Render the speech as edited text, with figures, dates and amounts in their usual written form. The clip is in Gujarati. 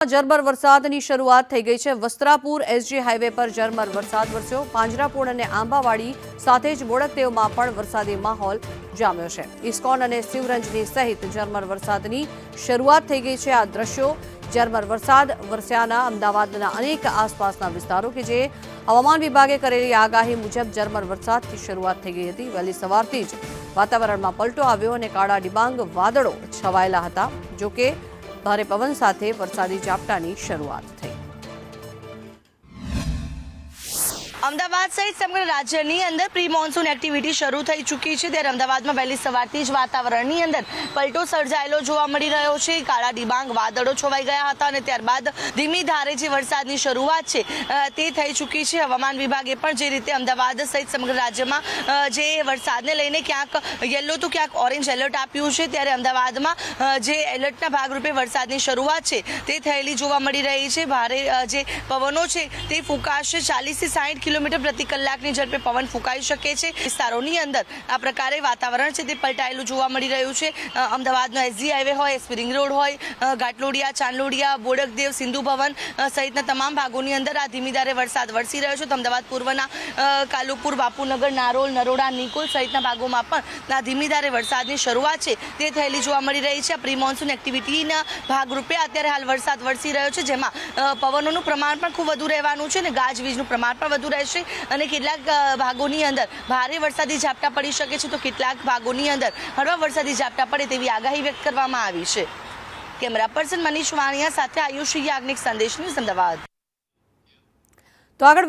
ઝરમર વરસાદની શરૂઆત થઈ ગઈ છે। વસ્ત્રાપુર એસજી હાઈવે પર ઝરમર વરસાદ વરસ્યો। પાંજરાપોળ અને આંબાવાડી સાથે જ બોડકદેવમાં પણ વરસાદી માહોલ જામ્યો છે। ઇસ્કોન અને શિવરંજની સહિત ઝરમર વરસાદની શરૂઆત થઈ ગઈ છે। આ દ્રશ્યો ઝરમર વરસાદ વરસ્યાના અમદાવાદના અનેક આસપાસના વિસ્તારો કે જે હવામાન વિભાગે કરેલી આગાહી મુજબ ઝરમર વરસાદથી શરૂઆત થઈ ગઈ હતી। વહેલી સવારથી જ વાતાવરણમાં પલટો આવ્યો અને કાળા ડિબાંગ વાદળો છવાયેલા હતા। જોકે ભારે પવન સાથે વરસાદી ઝાપટાની શરૂઆત થઈ। અમદાવાદ સહિત સમગ્ર રાજ્યની અંદર પ્રી મોન્સૂન એક્ટિવિટી શરૂ થઈ ચૂકી છે। ત્યારે અમદાવાદમાં વહેલી સવારથી જ વાતાવરણની અંદર પલટો સર્જાયેલો જોવા મળી રહ્યો છે। કાળા ડિબાંગ વાદળો છવાઈ ગયા હતા અને ત્યારબાદ ધીમી ધારે જે વરસાદની શરૂઆત છે તે થઈ ચૂકી છે। હવામાન વિભાગે પણ જે રીતે અમદાવાદ સહિત સમગ્ર રાજ્યમાં જે વરસાદને લઈને ક્યાંક યલો તો ક્યાંક ઓરેન્જ એલર્ટ આપ્યું છે, ત્યારે અમદાવાદમાં જે એલર્ટના ભાગરૂપે વરસાદની શરૂઆત છે તે થયેલી જોવા મળી રહી છે। ભારે જે પવનો છે તે ફૂંકાશે। 40 થી 60 કિલોમીટર પ્રતિ કલાકની ઝડપે પવન ફૂંકાઈ શકે છે। વિસ્તારોની અંદર આ પ્રકારે વાતાવરણ છે તે પલટાયેલું જોવા મળી રહ્યું છે। અમદાવાદનો એસજી હાઈવે હોય, એસપી રિંગ રોડ હોય, ઘાટલોડિયા, ચાંદલોડિયા, બોડકદેવ, સિંધુ ભવન સહિતના તમામ ભાગોની અંદર આ ધીમી ધારે વરસાદ વરસી રહ્યો છે। તો અમદાવાદ પૂર્વના કાલુપુર, બાપુનગર, નારોલ, નરોડા, નિકોલ સહિતના ભાગોમાં પણ આ ધીમી ધારે વરસાદની શરૂઆત છે તે થયેલી જોવા મળી રહી છે। પ્રી મોન્સૂન એક્ટિવિટીના ભાગરૂપે અત્યારે હાલ વરસાદ વરસી રહ્યો છે, જેમાં પવનોનું પ્રમાણ પણ ખૂબ વધુ રહેવાનું છે અને ગાજવીજનું પ્રમાણ પણ વધુ રહેશે અને કેટલાક ભાગોની અંદર ભારે વરસાદી ઝાપટા પડી શકે છે, તો કેટલાક ભાગોની અંદર હળવા વરસાદી ઝાપટા પડે તેવી આગાહી વ્યક્ત કરવામાં આવી છે। કેમેરા પર્સન મનીષ વાણિયા સાથે આયુષી યાજ્ઞિક, સંદેશ ન્યૂઝ, અમદાવાદ। તો આગળ